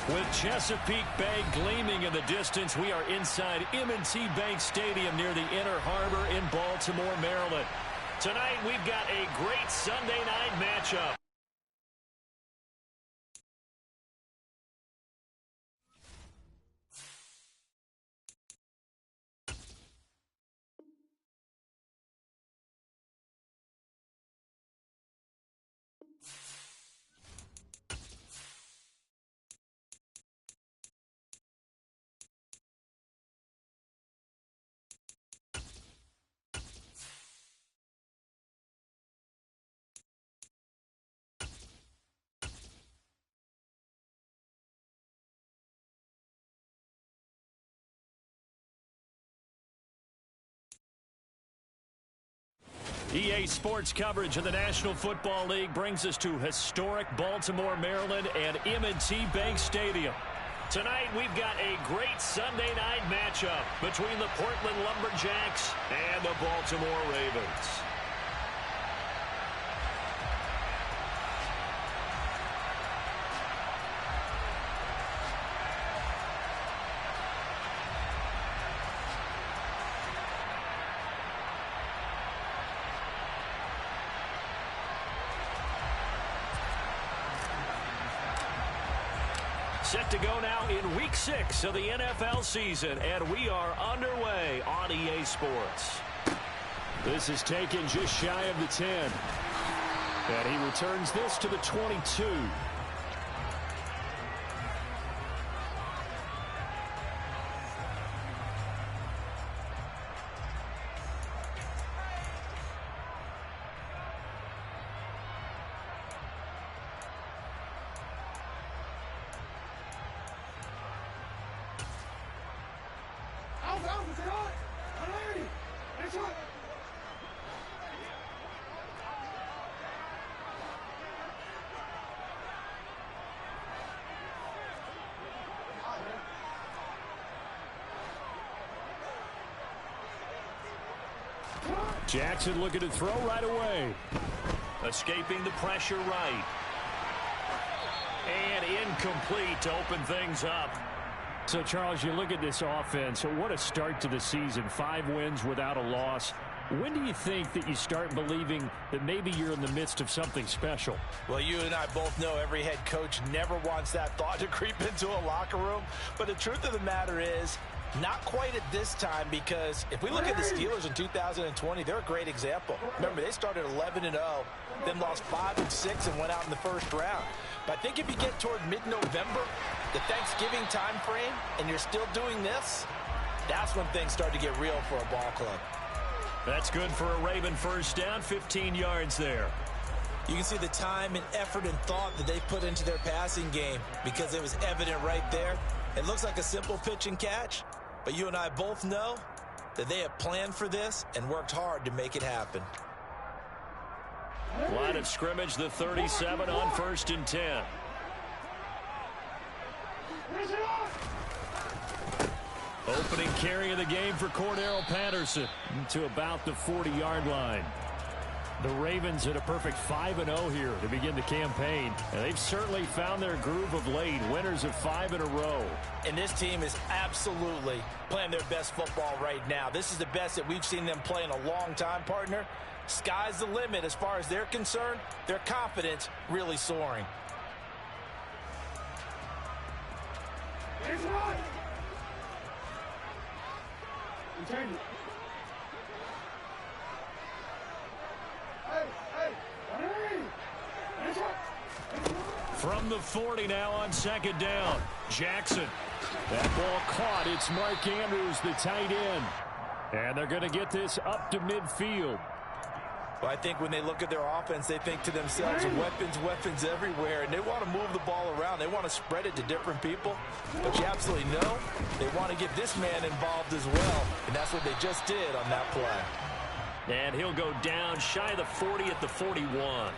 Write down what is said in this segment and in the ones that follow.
With Chesapeake Bay gleaming in the distance, we are inside M&T Bank Stadium near the Inner Harbor in Baltimore, Maryland. Tonight, we've got a great Sunday night matchup. EA Sports coverage of the National Football League brings us to historic Baltimore, Maryland, and M&T Bank Stadium. Tonight, we've got a great Sunday night matchup between the Portland Lumberjacks and the Baltimore Ravens. Set to go now in Week 6 of the NFL season, and we are underway on EA Sports. This is taken just shy of the 10. And he returns this to the 22. Jackson looking to throw right away. Escaping the pressure right. And incomplete to open things up. So, Charles, you look at this offense. What a start to the season. 5 wins without a loss. When do you think that you start believing that maybe you're in the midst of something special? Well, you and I both know every head coach never wants that thought to creep into a locker room. But the truth of the matter is, not quite at this time, because if we look at the Steelers in 2020, they're a great example. Remember, they started 11-0, then lost 5 and 6 and went out in the first round. But I think if you get toward mid-November, the Thanksgiving time frame, and you're still doing this, that's when things start to get real for a ball club. That's good for a Raven first down, 15 yards there. You can see the time and effort and thought that they put into their passing game because it was evident right there. It looks like a simple pitch and catch, but you and I both know that they have planned for this and worked hard to make it happen. Line of scrimmage, the 37 on 1st and 10. Opening carry of the game for Cordero Patterson to about the 40-yard line. The Ravens at a perfect 5-0 here to begin the campaign. And they've certainly found their groove of late. Winners of 5 in a row. And this team is absolutely playing their best football right now. This is the best that we've seen them play in a long time, partner. Sky's the limit as far as they're concerned. Their confidence really soaring. From the 40 now on 2nd down. Jackson. That ball caught. It's Mark Andrews, the tight end. And they're going to get this up to midfield. Well, I think when they look at their offense, they think to themselves, weapons everywhere, and they want to move the ball around. They want to spread it to different people. But you absolutely know they want to get this man involved as well, and that's what they just did on that play. And he'll go down shy of the 40 at the 41.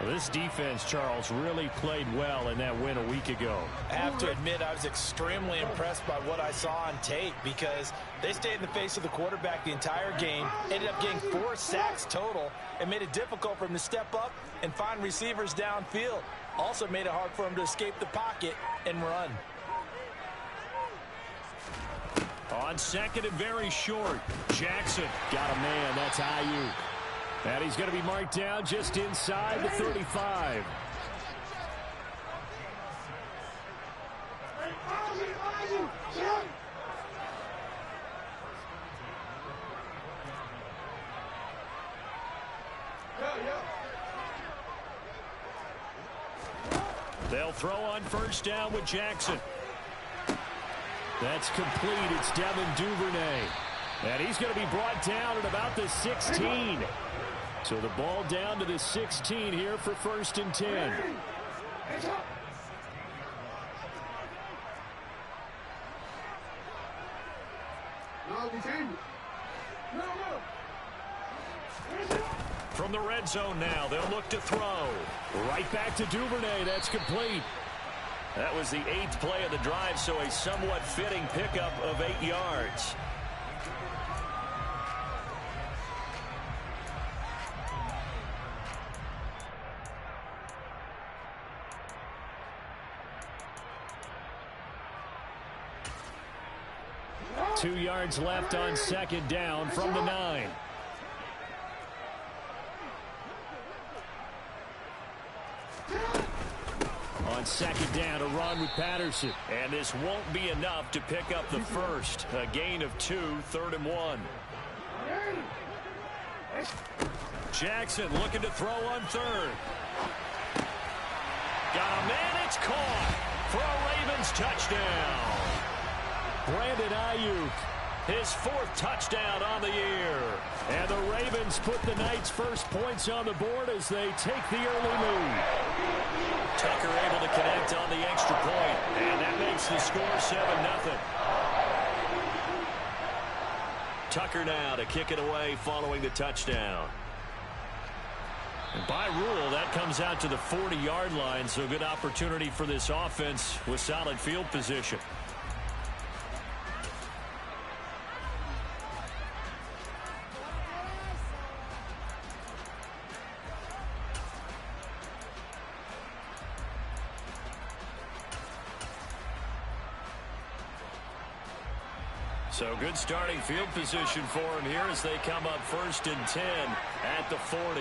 Well, this defense, Charles, really played well in that win a week ago. I have to admit, I was extremely impressed by what I saw on tape because they stayed in the face of the quarterback the entire game, ended up getting 4 sacks total, and made it difficult for him to step up and find receivers downfield. Also made it hard for him to escape the pocket and run. On second and very short, Jackson got a man. That's Ayuk. And he's going to be marked down just inside the 35. They'll throw on first down with Jackson. That's complete. It's Devin Duvernay. And he's going to be brought down at about the 16. So the ball down to the 16 here for 1st and 10. From the red zone now, they'll look to throw. Right back to Duvernay. That's complete. That was the 8th play of the drive, so a somewhat fitting pickup of 8 yards. Two yards left on second down from the 9. On second down, a run with Patterson. And this won't be enough to pick up the first. A gain of 2, 3rd and 1. Jackson looking to throw on 3rd. Got a man, it's caught for a Ravens touchdown. Brandon Ayuk, his 4th touchdown on the year. And the Ravens put the Knights' first points on the board as they take the early lead. Tucker able to connect on the extra point, and that makes the score 7-0. Tucker now to kick it away following the touchdown. And by rule, that comes out to the 40-yard line, so good opportunity for this offense with solid field position. So good starting field position for him here as they come up 1st and 10 at the 40.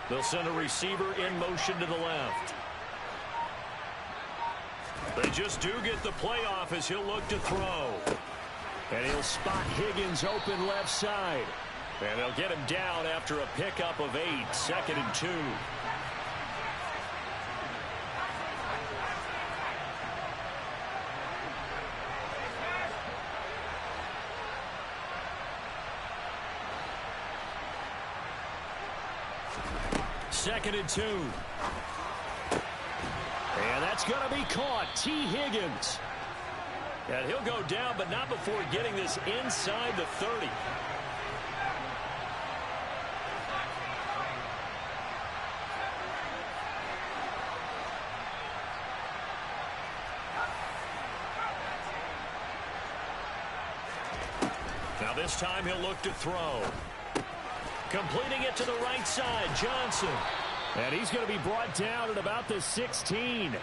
They'll send a receiver in motion to the left. They just do get the playoff as he'll look to throw. And he'll spot Higgins open left side. And they'll get him down after a pickup of 8, 2nd and 2. Second and 2. And that's going to be caught. T. Higgins. And he'll go down, but not before getting this inside the 30. Now this time he'll look to throw. Completing it to the right side, Johnson. And he's going to be brought down at about the 16.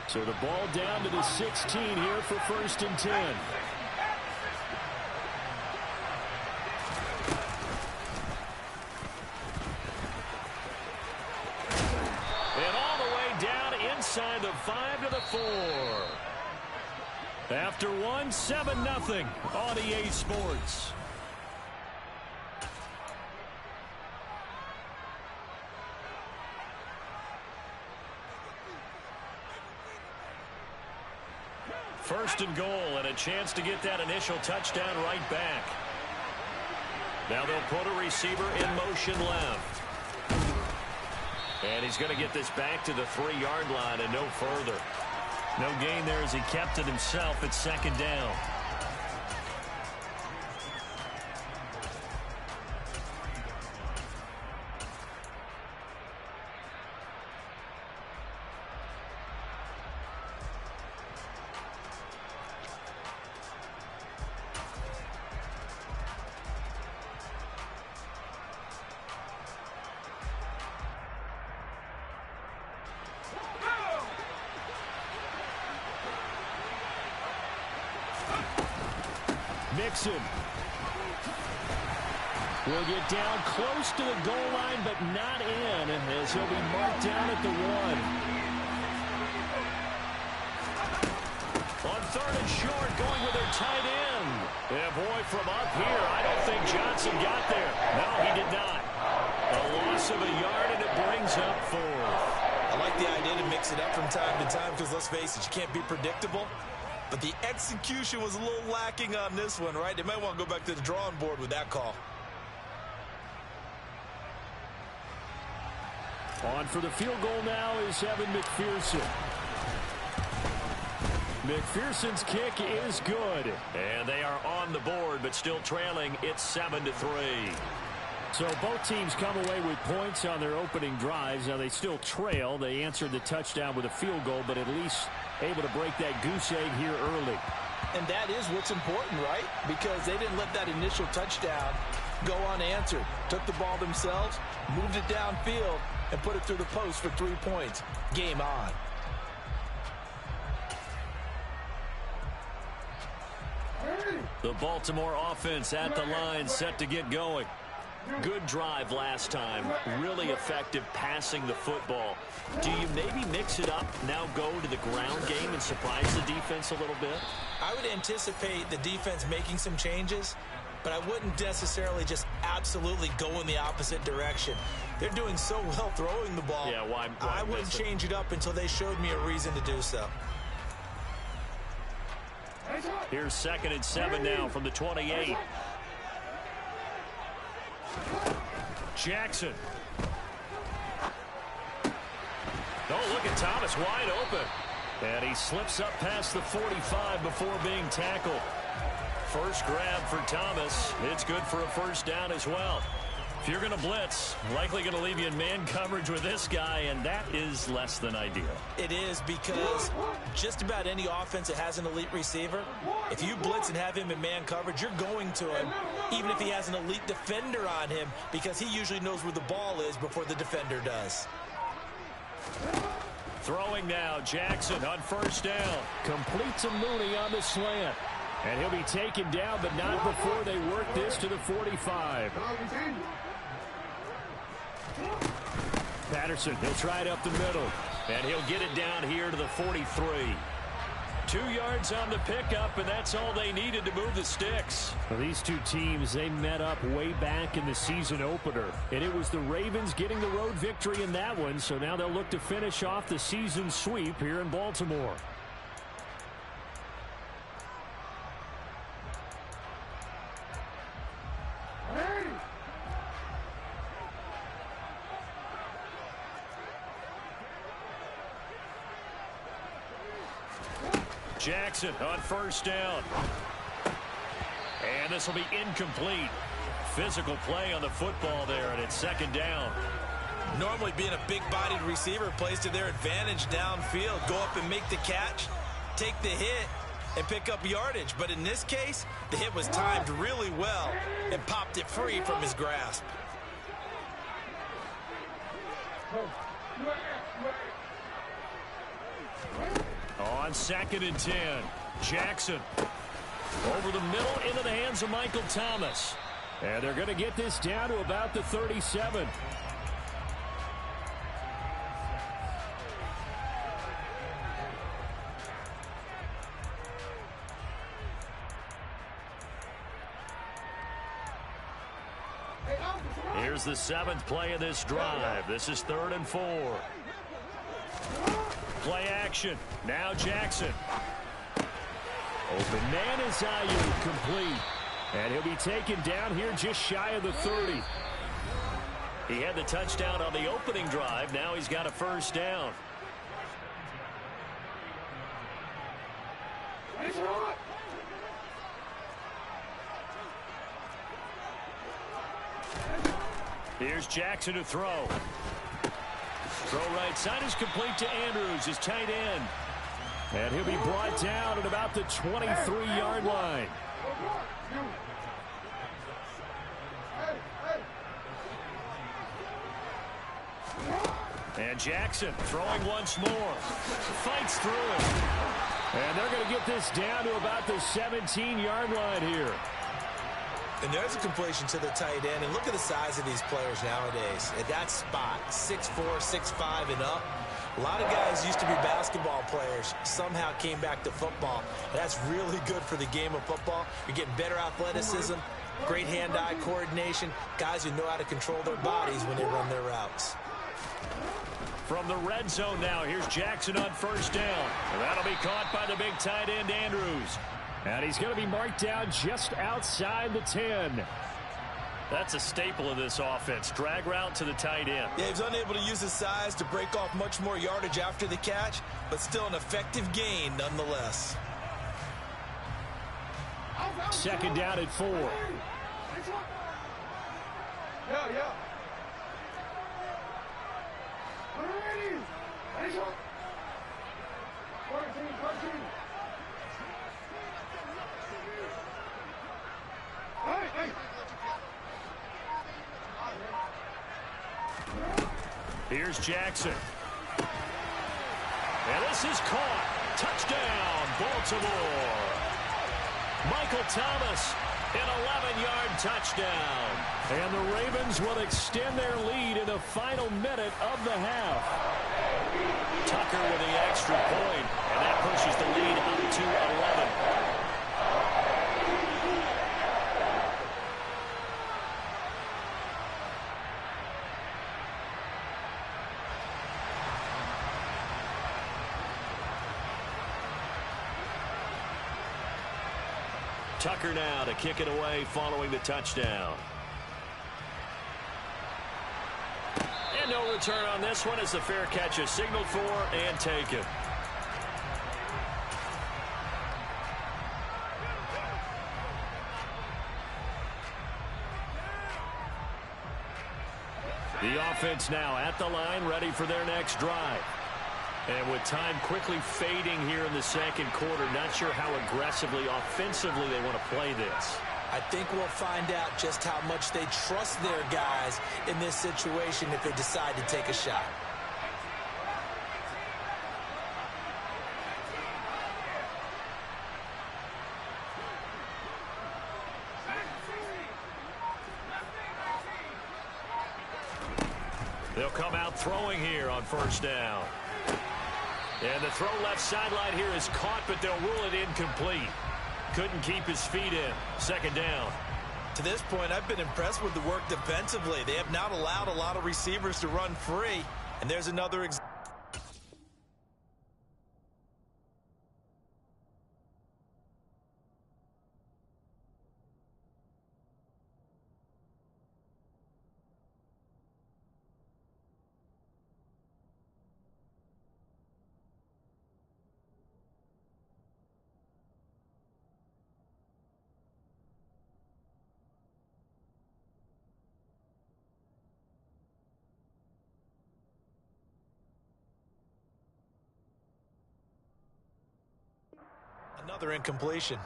So the ball down to the 16 here for 1st and 10. And all the way down inside the 5 to the 4. After 1, 7-0 on EA Sports. First and goal, and a chance to get that initial touchdown right back. Now they'll put a receiver in motion left. And he's going to get this back to the 3-yard line and no further. No gain there as he kept it himself at 2nd down. Mixon will get down close to the goal line, but not in, as he'll be marked down at the 1. On 3rd and short, going with their tight end. Yeah, boy, from up here, I don't think Johnson got there. No, he did not. A loss of a yard, and it brings up 4th. I like the idea to mix it up from time to time because, let's face it, you can't be predictable. But the execution was a little lacking on this one, right? They might want to go back to the drawing board with that call. On for the field goal now is Evan McPherson. McPherson's kick is good. And they are on the board, but still trailing. It's 7-3. So both teams come away with points on their opening drives. Now they still trail. They answered the touchdown with a field goal, but at least able to break that goose egg here early. And that is what's important, right? Because they didn't let that initial touchdown go unanswered. Took the ball themselves, moved it downfield, and put it through the post for 3 points. Game on. The Baltimore offense at the line, set to get going. Good drive last time. Really effective passing the football. Do you maybe mix it up, now go to the ground game and surprise the defense a little bit? I would anticipate the defense making some changes, but I wouldn't necessarily just absolutely go in the opposite direction. They're doing so well throwing the ball. Yeah, why I wouldn't change it up until they showed me a reason to do so. Here's 2nd and 7 now from the 28. Jackson. Oh, look at Thomas wide open. And he slips up past the 45 before being tackled. First grab for Thomas. It's good for a first down as well. If you're going to blitz, likely going to leave you in man coverage with this guy, and that is less than ideal. It is, because just about any offense that has an elite receiver, if you blitz and have him in man coverage, you're going to him, even if he has an elite defender on him, because he usually knows where the ball is before the defender does. Throwing now, Jackson on first down. Completes a Mooney on the slant. And he'll be taken down, but not before they work this to the 45. Patterson, he'll try it up the middle. And he'll get it down here to the 43. 2 yards on the pickup, and that's all they needed to move the sticks. Well, these two teams, they met up way back in the season opener. And it was the Ravens getting the road victory in that one, so now they'll look to finish off the season sweep here in Baltimore. Jackson on first down. And this will be incomplete. Physical play on the football there, and it's 2nd down. Normally, being a big-bodied receiver plays to their advantage downfield. Go up and make the catch, take the hit, and pick up yardage. But in this case, the hit was timed really well and popped it free from his grasp. On 2nd and 10, Jackson over the middle into the hands of Michael Thomas. And they're going to get this down to about the 37. Here's the 7th play of this drive. This is 3rd and 4. Play action. Now Jackson. Open man is Ayuk, complete. And he'll be taken down here just shy of the 30. He had the touchdown on the opening drive. Now he's got a first down. Here's Jackson to throw. Throw right side is complete to Andrews, his tight end. And he'll be brought down at about the 23-yard line. And Jackson throwing once more. Fights through it. And they're going to get this down to about the 17-yard line here. And there's a completion to the tight end. And look at the size of these players nowadays. At that spot, 6'4", 6'5", and up. A lot of guys used to be basketball players, somehow came back to football. And that's really good for the game of football. You're getting better athleticism, great hand-eye coordination, guys who know how to control their bodies when they run their routes. From the red zone now, here's Jackson on first down. And that'll be caught by the big tight end, Andrews. And he's going to be marked down just outside the 10. That's a staple of this offense. Drag route to the tight end. Yeah, he was unable to use his size to break off much more yardage after the catch, but still an effective gain nonetheless. Second down at 4. Yeah. Here's Jackson. And this is caught. Touchdown, Baltimore. Michael Thomas, an 11-yard touchdown. And the Ravens will extend their lead in the final minute of the half. Tucker with the extra point, and that pushes the lead up to 11. Tucker now to kick it away following the touchdown. And no return on this one as the fair catch is signaled for and taken. The offense now at the line, ready for their next drive. And with time quickly fading here in the second quarter, not sure how aggressively, offensively they want to play this. I think we'll find out just how much they trust their guys in this situation if they decide to take a shot. They'll come out throwing here on first down. And the throw left sideline here is caught, but they'll rule it incomplete. Couldn't keep his feet in. Second down. To this point, I've been impressed with the work defensively. They have not allowed a lot of receivers to run free. And there's another example. Another incompletion.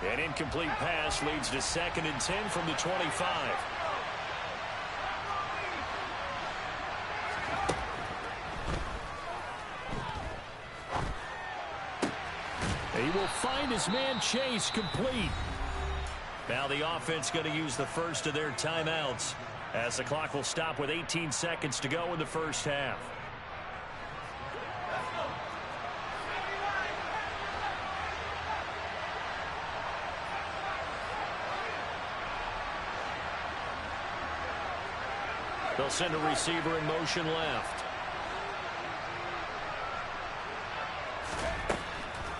An incomplete pass leads to 2nd and 10 from the 25. He will find his man Chase complete. Now the offense going to use the first of their timeouts as the clock will stop with 18 seconds to go in the first half. They'll send a receiver in motion left.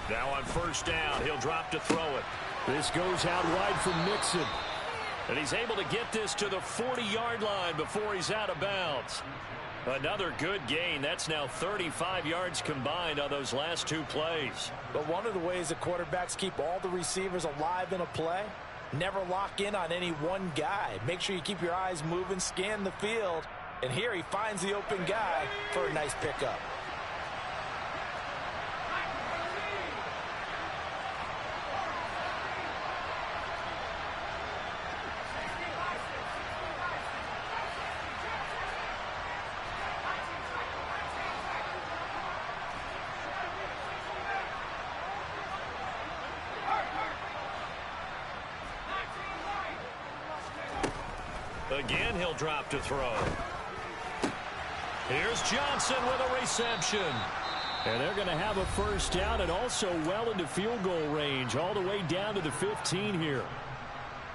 Now on first down, he'll drop to throw it. This goes out wide for Mixon. And he's able to get this to the 40-yard line before he's out of bounds. Another good gain. That's now 35 yards combined on those last two plays. But one of the ways the quarterbacks keep all the receivers alive in a play, never lock in on any one guy. Make sure you keep your eyes moving, scan the field. And here he finds the open guy for a nice pickup. Again, he'll drop to throw. Here's Johnson with a reception. And they're going to have a first down and also well into field goal range, all the way down to the 15 here.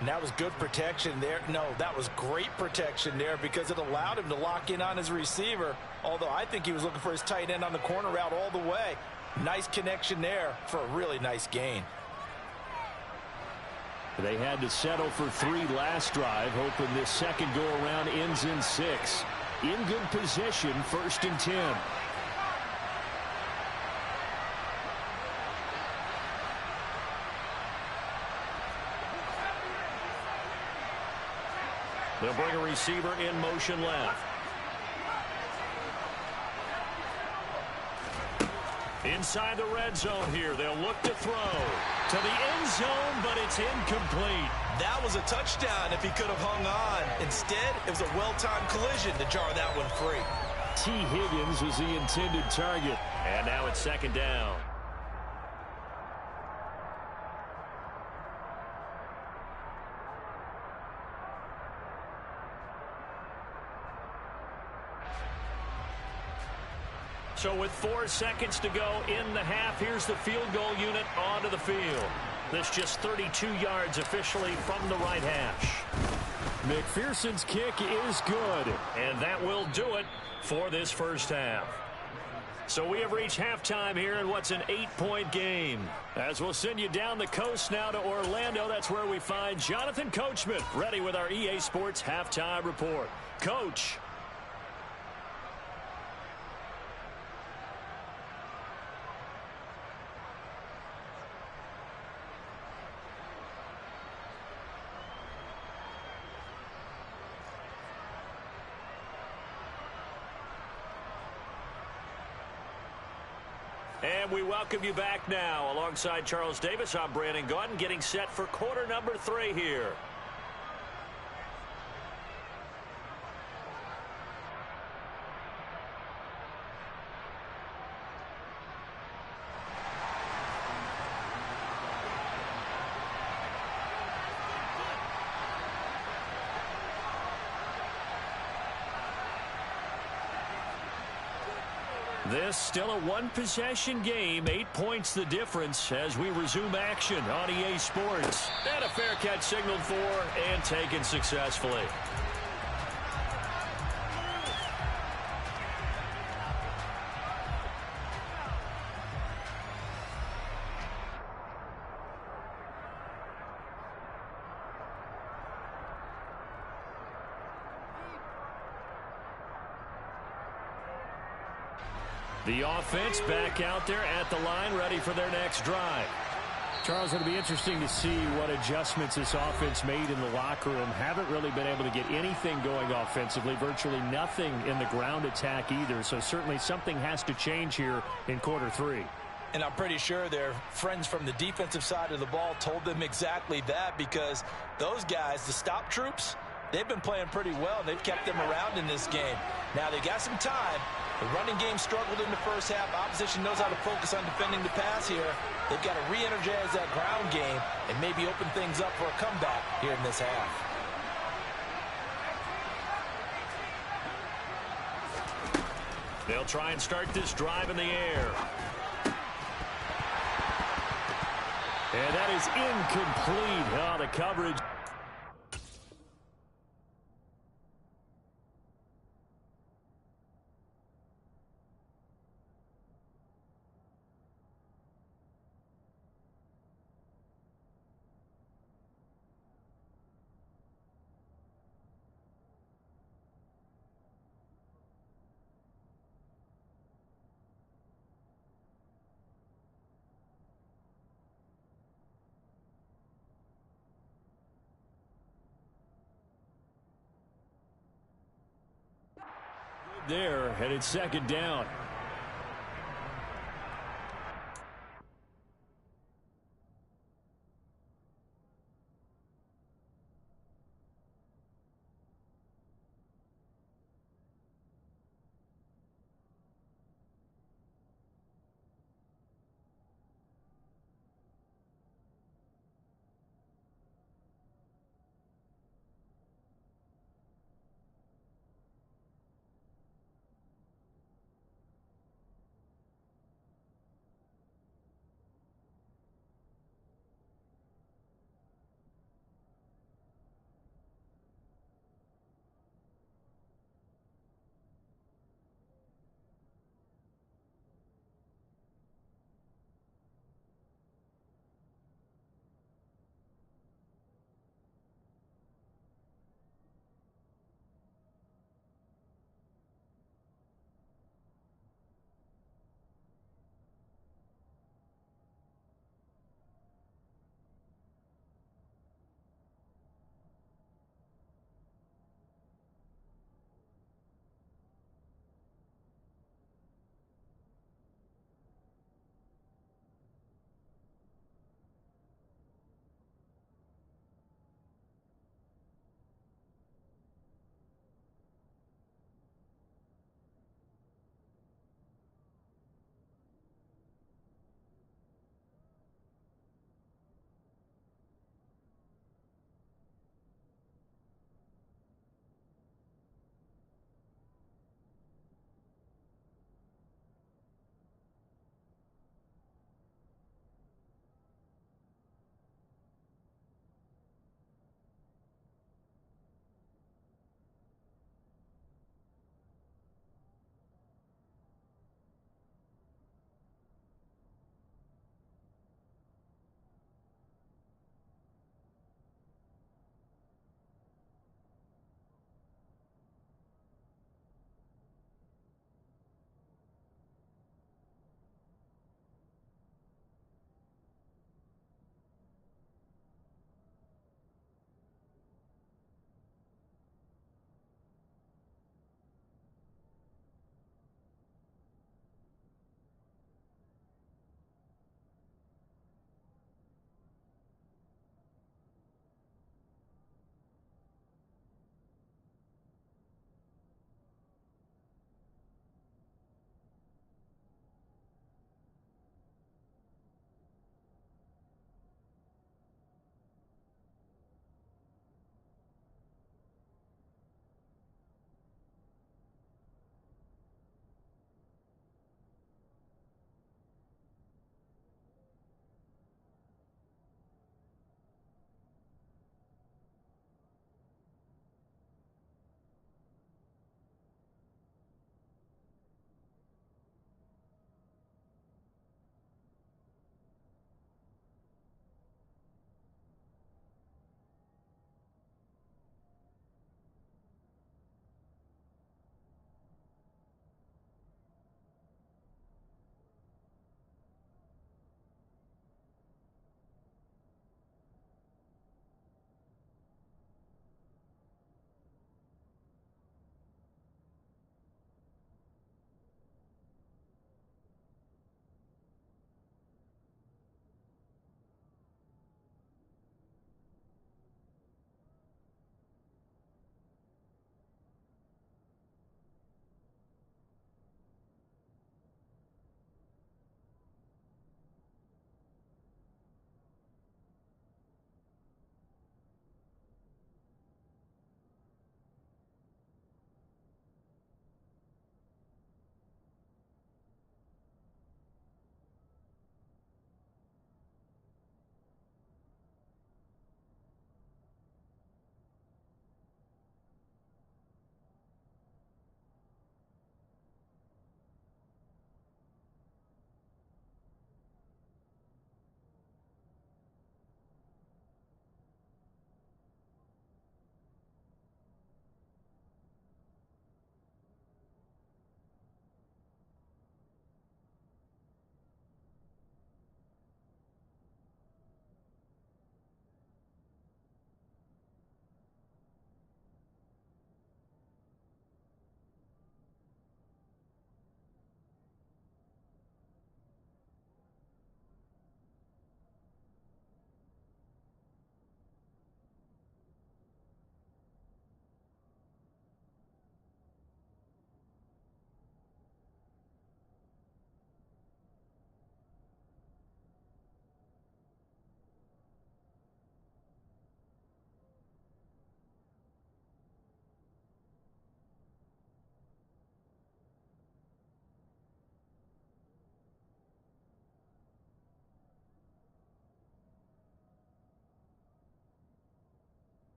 And that was good protection there. No, that was great protection there because it allowed him to lock in on his receiver, although I think he was looking for his tight end on the corner route all the way. Nice connection there for a really nice gain. They had to settle for 3 last drive, hoping this second go-around ends in 6. In good position, 1st and 10. They'll bring a receiver in motion left. Inside the red zone here, they'll look to throw to the end zone, but it's incomplete. That was a touchdown if he could have hung on. Instead, it was a well-timed collision to jar that one free. T. Higgins was the intended target. And now it's 2nd down. So with 4 seconds to go in the half, here's the field goal unit onto the field. This just 32 yards officially from the right hash. McPherson's kick is good, and that will do it for this first half. So we have reached halftime here in what's an 8-point game. As we'll send you down the coast now to Orlando, that's where we find Jonathan Coachman ready with our EA Sports halftime report. Coach. And we welcome you back now. Alongside Charles Davis, I'm Brandon Gaudin, getting set for quarter number 3 here. This still a one-possession game. 8 points the difference as we resume action on EA Sports. And a fair catch signaled for and taken successfully. The offense back out there at the line, ready for their next drive. Charles, it'll be interesting to see what adjustments this offense made in the locker room. Haven't really been able to get anything going offensively, virtually nothing in the ground attack either. So certainly something has to change here in quarter 3. And I'm pretty sure their friends from the defensive side of the ball told them exactly that, because those guys, the stop troops, they've been playing pretty well. They've kept them around in this game. Now they got some time. The running game struggled in the first half. Opposition knows how to focus on defending the pass here. They've got to re-energize that ground game and maybe open things up for a comeback here in this half. They'll try and start this drive in the air. And that is incomplete. Oh, the coverage. There, and it's 2nd down.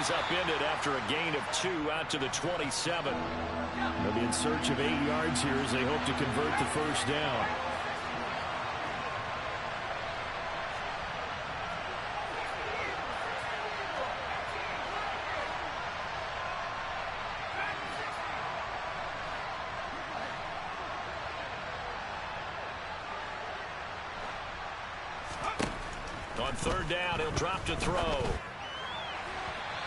is upended after a gain of 2 out to the 27. They'll be in search of 8 yards here as they hope to convert the first down. On third down, he'll drop to throw.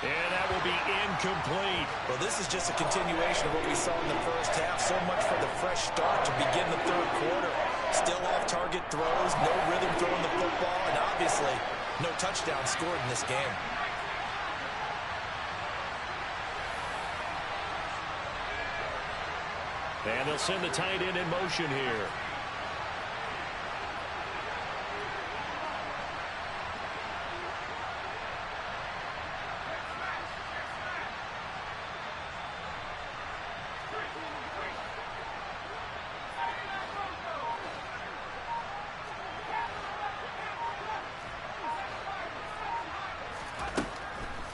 And that will be incomplete. Well, this is just a continuation of what we saw in the first half. So much for the fresh start to begin the third quarter. Still off-target throws, no rhythm throwing the football, and obviously no touchdown scored in this game. And they'll send the tight end in motion here.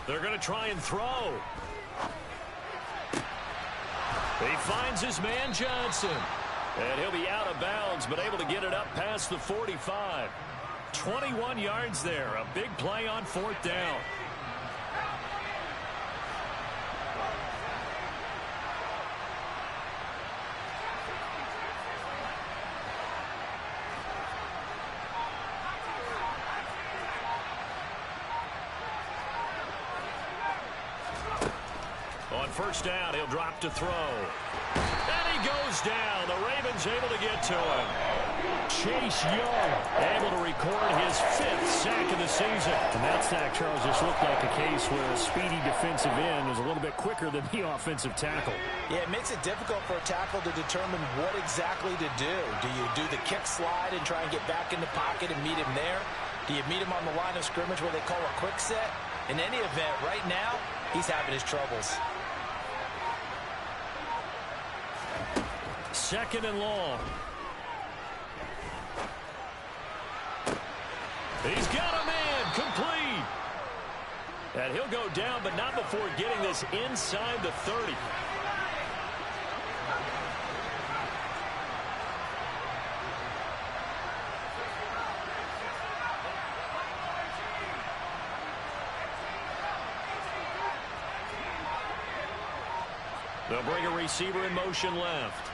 They're going to try and throw. He finds his man Johnson. And he'll be out of bounds, but able to get it up past the 45. 21 yards there. A big play on fourth down. On first down, he'll drop to throw. And he goes down. The Ravens able to get to him. Chase Young able to record his 5th sack of the season. And that sack, Charles, just looked like a case where a speedy defensive end was a little bit quicker than the offensive tackle. Yeah, it makes it difficult for a tackle to determine what exactly to do. Do you do the kick slide and try and get back in the pocket and meet him there? Do you meet him on the line of scrimmage where they call a quick set? In any event, right now, he's having his troubles. Second and long. He's got a man complete. And he'll go down, but not before getting this inside the 30. They'll bring a receiver in motion left.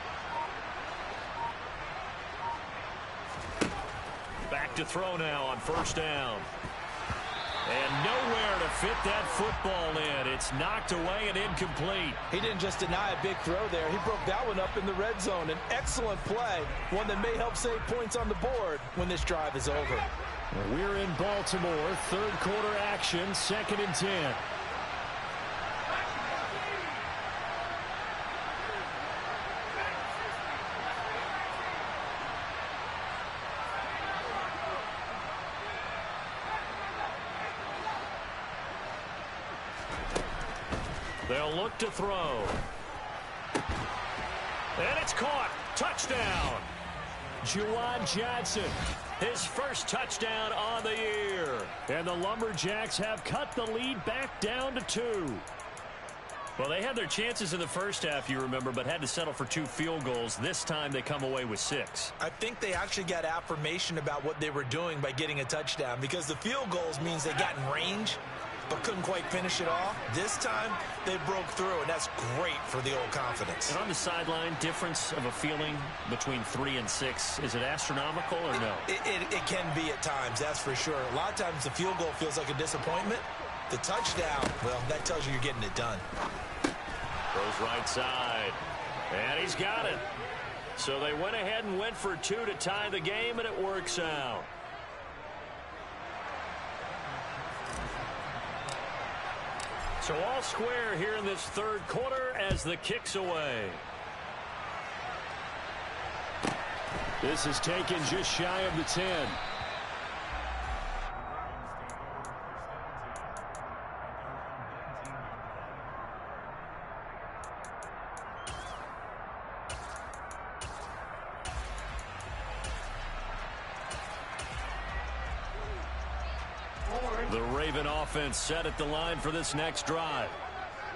Back to throw now on first down. And nowhere to fit that football in. It's knocked away and incomplete. He didn't just deny a big throw there. He broke that one up in the red zone. An excellent play. One that may help save points on the board when this drive is over. We're in Baltimore. Third quarter action. 2nd and 10. They'll look to throw. And it's caught. Touchdown. Juwan Johnson, his first touchdown on the year. And the Lumberjacks have cut the lead back down to 2. Well, they had their chances in the first half, you remember, but had to settle for 2 field goals. This time they come away with 6. I think they actually got affirmation about what they were doing by getting a touchdown, because the field goals means they got in range but couldn't quite finish it off. This time, they broke through, and that's great for the old confidence. And on the sideline, difference of a feeling between 3 and 6, is it astronomical or no? It can be at times, that's for sure. A lot of times the field goal feels like a disappointment. The touchdown, well, that tells you you're getting it done. Goes right side, and he's got it. So they went ahead and went for 2 to tie the game, and it works out. So all square here in this third quarter as the kick's away. This is taken just shy of the 10. The Raven offense set at the line for this next drive.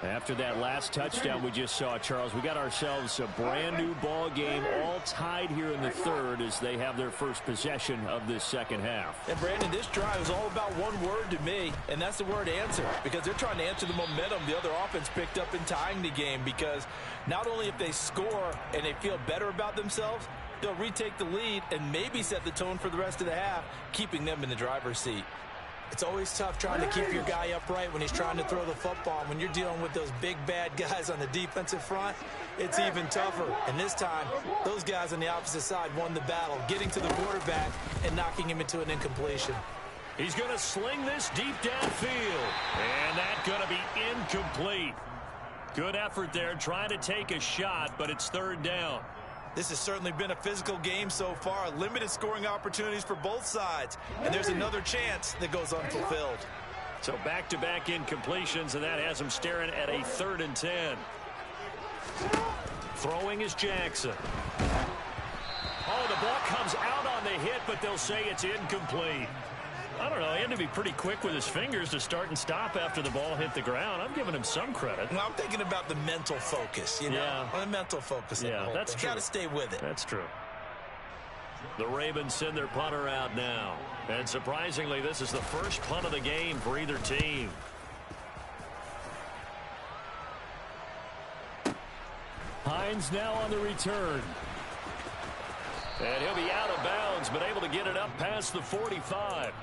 After that last touchdown we just saw, Charles, we got ourselves a brand new ball game, all tied here in the third as they have their first possession of this second half. And Brandon, this drive is all about one word to me, and that's the word answer, because they're trying to answer the momentum the other offense picked up in tying the game, because not only if they score and they feel better about themselves, they'll retake the lead and maybe set the tone for the rest of the half, keeping them in the driver's seat. It's always tough trying to keep your guy upright when he's trying to throw the football. When you're dealing with those big, bad guys on the defensive front, it's even tougher. And this time, those guys on the opposite side won the battle, getting to the quarterback and knocking him into an incompletion. He's going to sling this deep downfield. And that's going to be incomplete. Good effort there trying to take a shot, but it's third down. This has certainly been a physical game so far. Limited scoring opportunities for both sides. And there's another chance that goes unfulfilled. So back-to-back incompletions, and that has him staring at a 3rd and 10. Throwing is Jackson. Oh, the ball comes out on the hit, but they'll say it's incomplete. I don't know. He had to be pretty quick with his fingers to start and stop after the ball hit the ground. I'm giving him some credit. Well, I'm thinking about the mental focus, you know? Yeah. The mental focus. Yeah, that's true. Got to stay with it. That's true. The Ravens send their punter out now. And surprisingly, this is the first punt of the game for either team. Hines now on the return. And he'll be out of bounds, but able to get it up past the 45.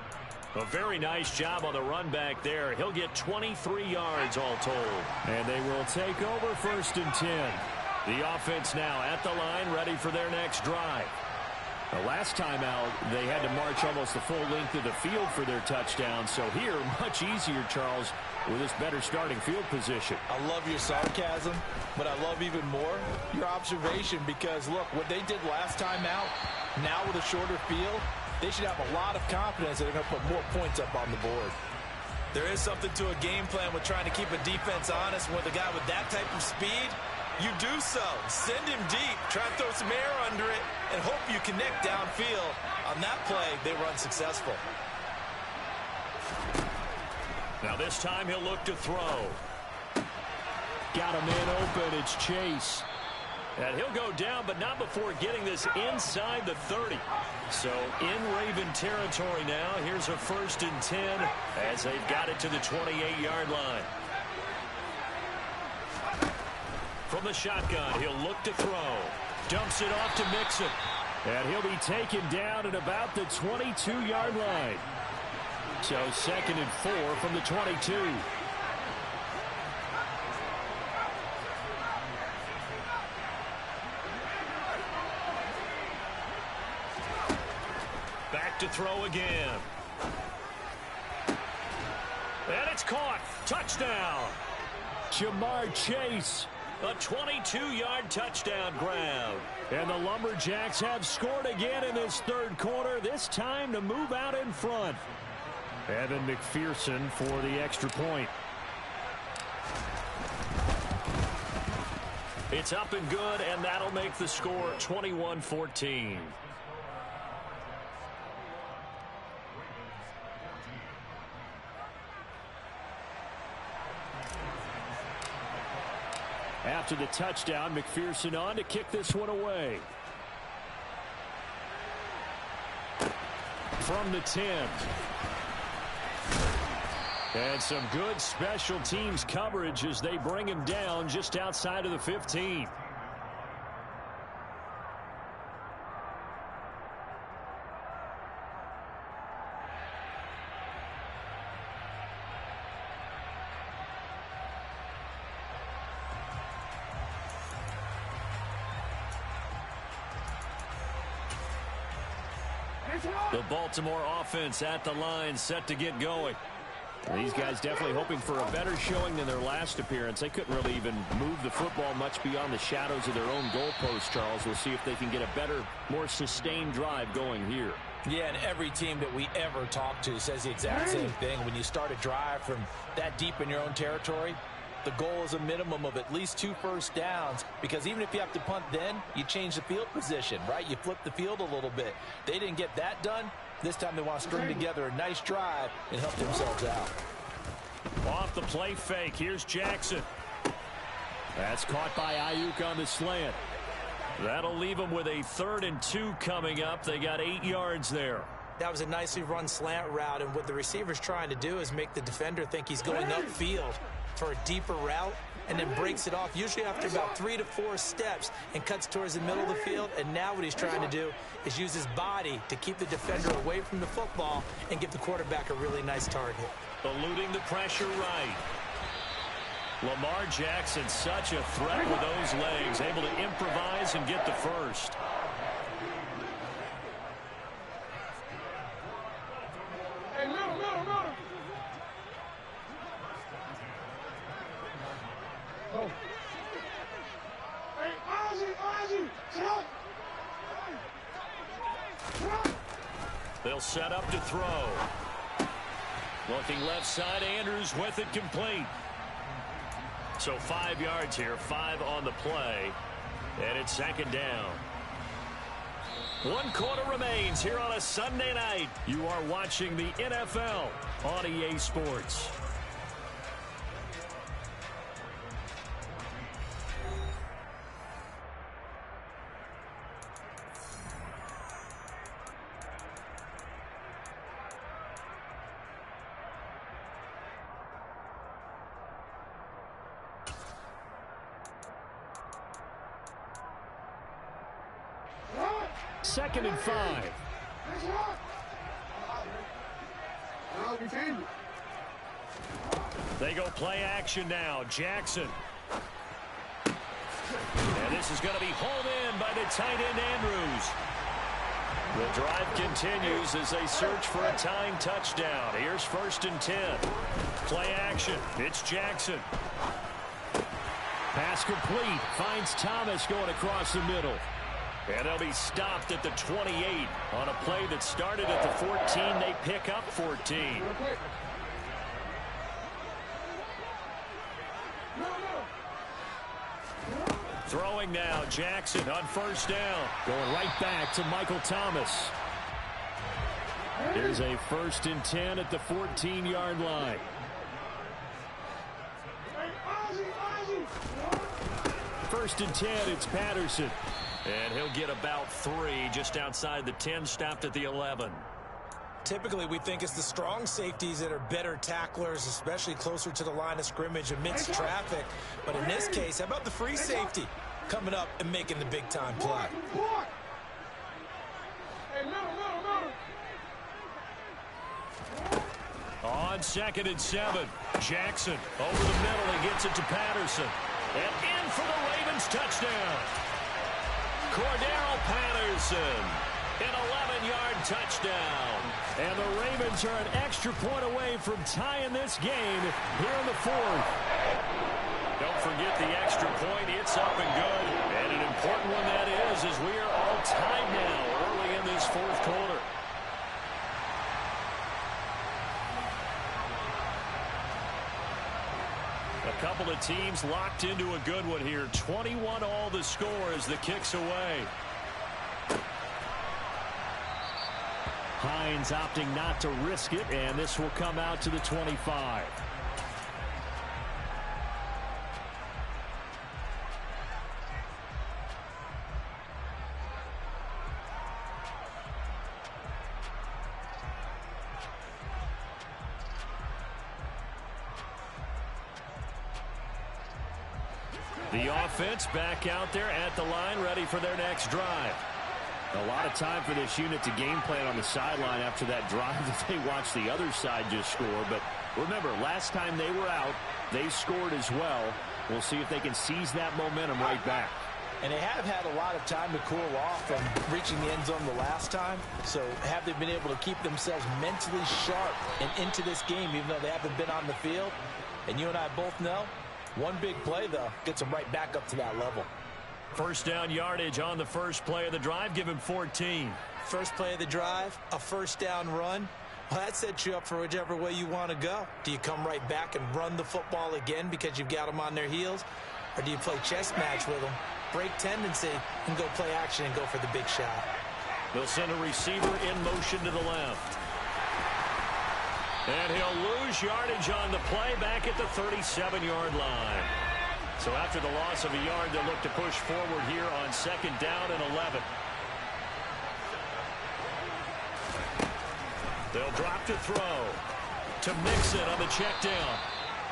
A very nice job on the run back there. He'll get 23 yards all told. And they will take over 1st and 10. The offense now at the line, ready for their next drive. The last time out, they had to march almost the full length of the field for their touchdown. So here, much easier, Charles, with this better starting field position. I love your sarcasm, but I love even more your observation, because, look, what they did last time out, now with a shorter field, they should have a lot of confidence that they're going to put more points up on the board. There is something to a game plan with trying to keep a defense honest. With a guy with that type of speed, you do so. Send him deep, try to throw some air under it, and hope you connect downfield. On that play, they were unsuccessful. Now this time he'll look to throw. Got a man open. It's Chase. And he'll go down, but not before getting this inside the 30. So in Raven territory now. Here's a 1st and 10 as they've got it to the 28-yard line. From the shotgun, he'll look to throw. Dumps it off to Mixon. And he'll be taken down at about the 22-yard line. So 2nd and 4 from the 22. Back to throw again. And it's caught. Touchdown. Jamar Chase. A 22-yard touchdown grab. And the Lumberjacks have scored again in this third quarter, this time to move out in front. Evan McPherson for the extra point. It's up and good, and that'll make the score 21-14. After the touchdown, McPherson on to kick this one away. From the 10. And some good special teams coverage as they bring him down just outside of the 15. The Baltimore offense at the line, set to get going. These guys definitely hoping for a better showing than their last appearance. They couldn't really even move the football much beyond the shadows of their own goalpost, Charles. We'll see if they can get a better, more sustained drive going here. Yeah, and every team that we ever talk to says the exact same thing. When you start a drive from that deep in your own territory, the goal is a minimum of at least 2 first downs, because even if you have to punt then, you change the field position, right? You flip the field a little bit. They didn't get that done. This time they want to string together a nice drive and help themselves out. Off the play fake. Here's Jackson. That's caught by Ayuk on the slant. That'll leave them with a 3rd and 2 coming up. They got 8 yards there. That was a nicely run slant route, and what the receiver's trying to do is make the defender think he's going upfield for a deeper route, and then breaks it off, usually after about 3 to 4 steps, and cuts towards the middle of the field. And now what he's trying to do is use his body to keep the defender away from the football and give the quarterback a really nice target. Eluding the pressure right. Lamar Jackson, such a threat with those legs, able to improvise and get the first. They'll set up to throw. Looking left side, Andrews with it complete. So 5 yards here, 5 on the play, and it's 2nd down. 1 quarter remains here on a Sunday night. You are watching the NFL on EA Sports. Second and 5. They go play action now. Jackson. And this is going to be hauled in by the tight end Andrews. The drive continues as they search for a tying touchdown. Here's 1st and 10. Play action. It's Jackson. Pass complete. Finds Thomas going across the middle. And they'll be stopped at the 28 on a play that started at the 14. They pick up 14. Throwing now, Jackson on 1st down. Going right back to Michael Thomas. Here's a 1st and 10 at the 14-yard line. 1st and 10, it's Patterson. And he'll get about 3 just outside the 10, stopped at the 11. Typically, we think it's the strong safeties that are better tacklers, especially closer to the line of scrimmage amidst traffic. But in this case, how about the free safety coming up and making the big-time play? On 2nd and 7, Jackson over the middle. He gets it to Patterson. And in for the Ravens touchdown. Cordero Patterson, an 11-yard touchdown. And the Ravens are an extra point away from tying this game here in the 4th. Don't forget the extra point. It's up and good. And an important one that is, as we are all tied now early in this 4th quarter. A couple of teams locked into a good one here. 21 all the score as the kick's away. Hines opting not to risk it, and this will come out to the 25. The offense back out there at the line, ready for their next drive. A lot of time for this unit to game plan on the sideline after that drive that they watched the other side just score. But remember, last time they were out, they scored as well. We'll see if they can seize that momentum right back. And they have had a lot of time to cool off from reaching the end zone the last time. So have they been able to keep themselves mentally sharp and into this game, even though they haven't been on the field? And you and I both know, one big play, though, gets them right back up to that level. First down yardage on the first play of the drive. Give him 14. First play of the drive, a first down run. Well, that sets you up for whichever way you want to go. Do you come right back and run the football again because you've got them on their heels? Or do you play chess match with them, break tendency, and go play action and go for the big shot? They'll send a receiver in motion to the left. And he'll lose yardage on the play back at the 37-yard line. So after the loss of a yard, they'll look to push forward here on 2nd down and 11. They'll drop to throw to Mixon on the check down.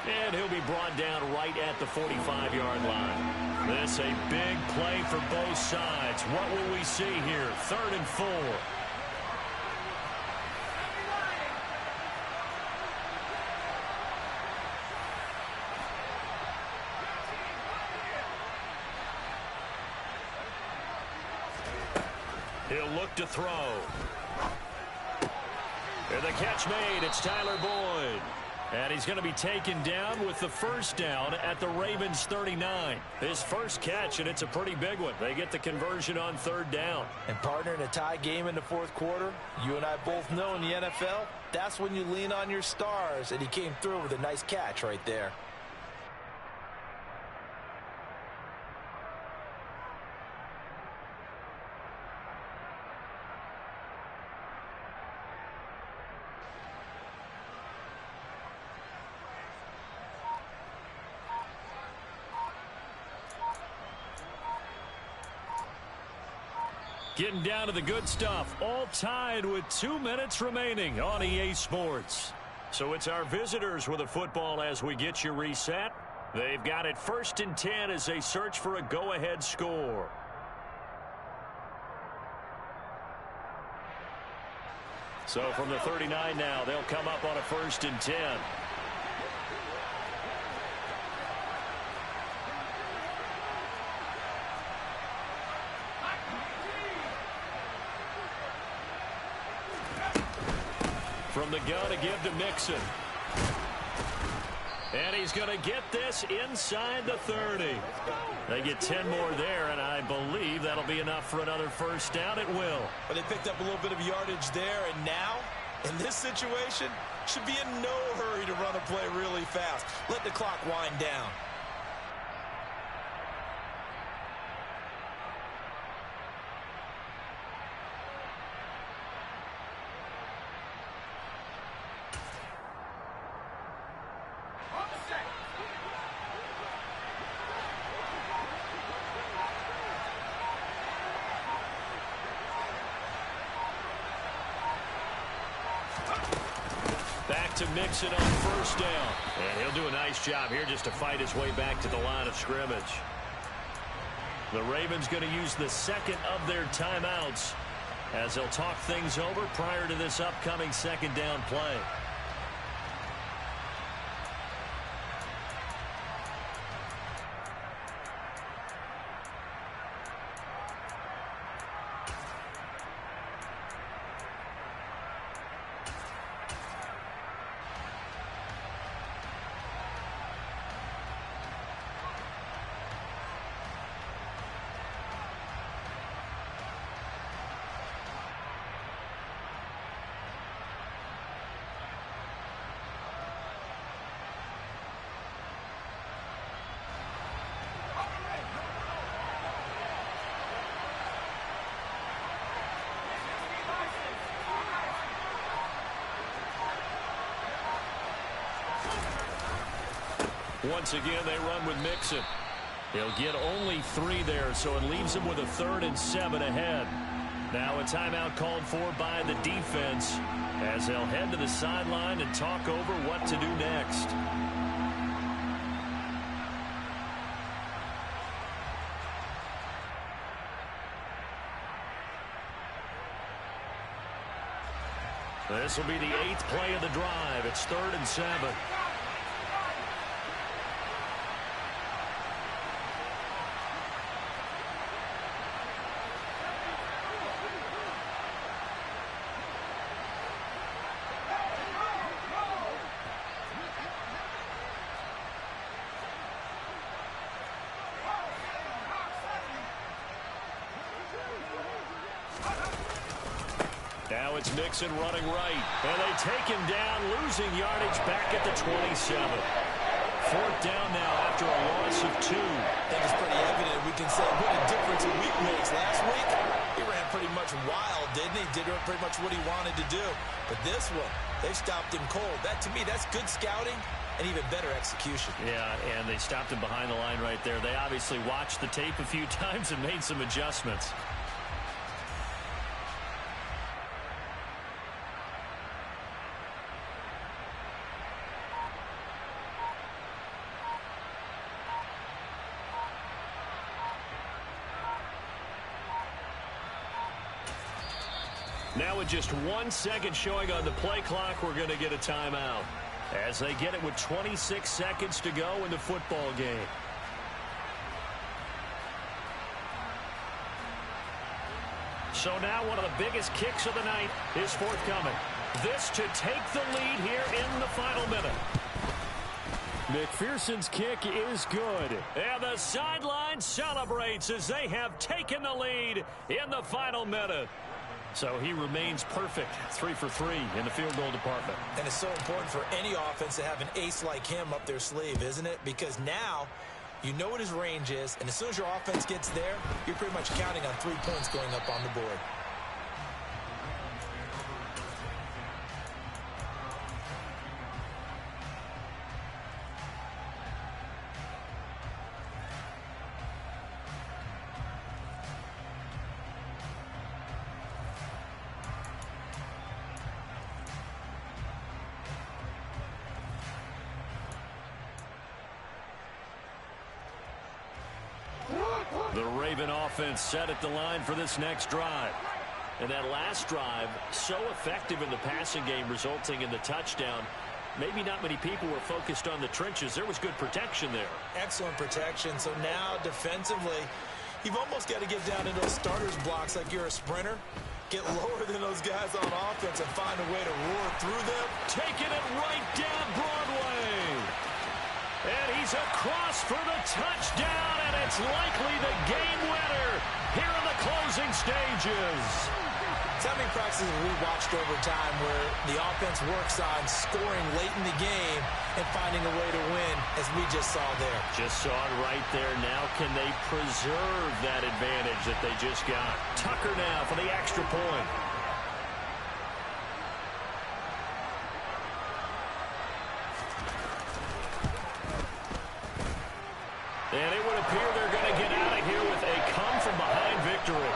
And he'll be brought down right at the 45-yard line. This a big play for both sides. What will we see here? 3rd and 4. He'll look to throw. And the catch made. It's Tyler Boyd. And he's going to be taken down with the 1st down at the Ravens 39. His first catch, and it's a pretty big one. They get the conversion on 3rd down. And partner, in a tie game in the 4th quarter, you and I both know in the NFL, that's when you lean on your stars. And he came through with a nice catch right there. Getting down to the good stuff, all tied with 2 minutes remaining on EA Sports. So it's our visitors with the football as we get you reset. They've got it 1st and 10 as they search for a go-ahead score. So from the 39 now, they'll come up on a 1st and 10. From the gun to give to Mixon. And he's going to get this inside the 30. They get 10 more there, and I believe that'll be enough for another 1st down. It will. But they picked up a little bit of yardage there, and now, in this situation, should be in no hurry to run a play really fast. Let the clock wind down. Back to Mixon on 1st down. And he'll do a nice job here just to fight his way back to the line of scrimmage. The Ravens going to use the 2nd of their timeouts as they'll talk things over prior to this upcoming 2nd down play. Once again, they run with Mixon. He'll get only 3 there, so it leaves him with a 3rd and 7 ahead. Now a timeout called for by the defense as they'll head to the sideline and talk over what to do next. This will be the 8th play of the drive. It's 3rd and 7. Now it's Mixon running right. And they take him down, losing yardage back at the 27. fourth down now after a loss of 2. I think it's pretty evident we can say what a difference a week makes. Last week, he ran pretty much wild, didn't he? Did pretty much what he wanted to do. But this one, they stopped him cold. That, to me, that's good scouting and even better execution. Yeah, and they stopped him behind the line right there. They obviously watched the tape a few times and made some adjustments. Now with just 1 second showing on the play clock, we're going to get a timeout as they get it with 26 seconds to go in the football game. So now one of the biggest kicks of the night is forthcoming. This to take the lead here in the final minute. McPherson's kick is good. And the sideline celebrates as they have taken the lead in the final minute. So he remains perfect, 3 for 3 in the field goal department. And it's so important for any offense to have an ace like him up their sleeve, isn't it? Because now you know what his range is, and as soon as your offense gets there, you're pretty much counting on 3 points going up on the board. The Raven offense set at the line for this next drive. And that last drive, so effective in the passing game, resulting in the touchdown. Maybe not many people were focused on the trenches. There was good protection there. Excellent protection. So now defensively, you've almost got to get down into those starters blocks like you're a sprinter. Get lower than those guys on offense and find a way to roar through them. Taking it right down Broadway. And he's across for the touchdown, and it's likely the game winner here in the closing stages. So how many practices have we watched over time where the offense works on scoring late in the game and finding a way to win, as we just saw there? Just saw it right there. Now can they preserve that advantage that they just got? Tucker now for the extra point. And it would appear they're going to get out of here with a come-from-behind victory.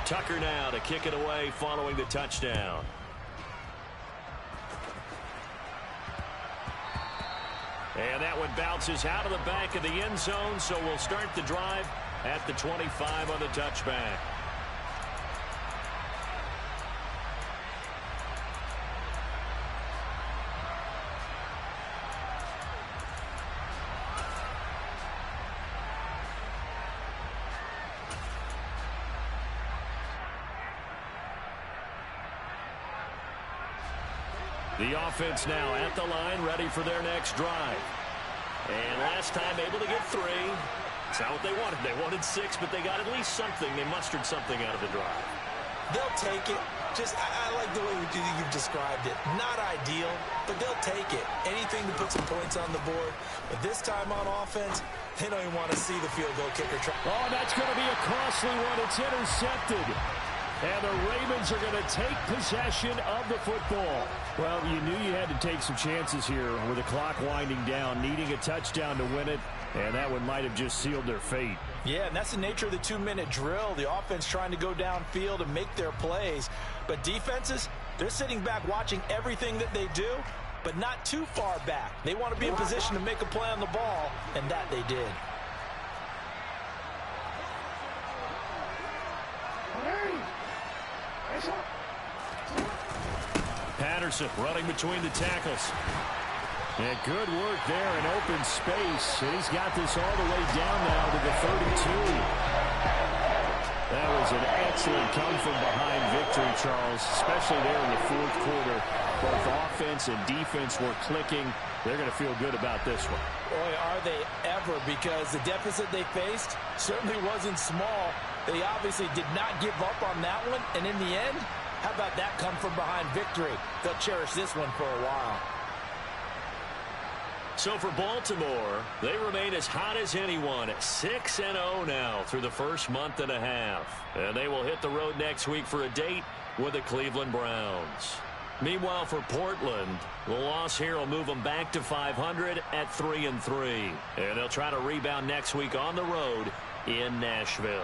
Tucker now to kick it away following the touchdown. And that one bounces out of the back of the end zone, so we'll start the drive at the 25 on the touchback. The offense now at the line, ready for their next drive. And last time able to get 3. It's not what they wanted. They wanted 6, but they got at least something. They mustered something out of the drive. They'll take it. I like the way you've described it. Not ideal, but they'll take it. Anything to put some points on the board. But this time on offense, they don't even want to see the field goal kicker try. Oh, that's going to be a costly one. It's intercepted. And the Ravens are going to take possession of the football. Well, you knew you had to take some chances here with the clock winding down, needing a touchdown to win it, and that one might have just sealed their fate. Yeah, and that's the nature of the 2-minute drill. The offense trying to go downfield and make their plays. But defenses, they're sitting back watching everything that they do, but not too far back. They want to be in position to make a play on the ball, and that they did. Patterson running between the tackles. And good work there in open space. And he's got this all the way down now to the 32. That was an excellent come-from-behind victory, Charles, especially there in the fourth quarter. Both offense and defense were clicking, they're going to feel good about this one. Boy, are they ever, because the deficit they faced certainly wasn't small. They obviously did not give up on that one, and in the end, how about that come from behind victory? They'll cherish this one for a while. So for Baltimore, they remain as hot as anyone at 6-0 now through the first month and a half. And they will hit the road next week for a date with the Cleveland Browns. Meanwhile, for Portland, the loss here will move them back to 500 at 3-3. And they'll try to rebound next week on the road in Nashville.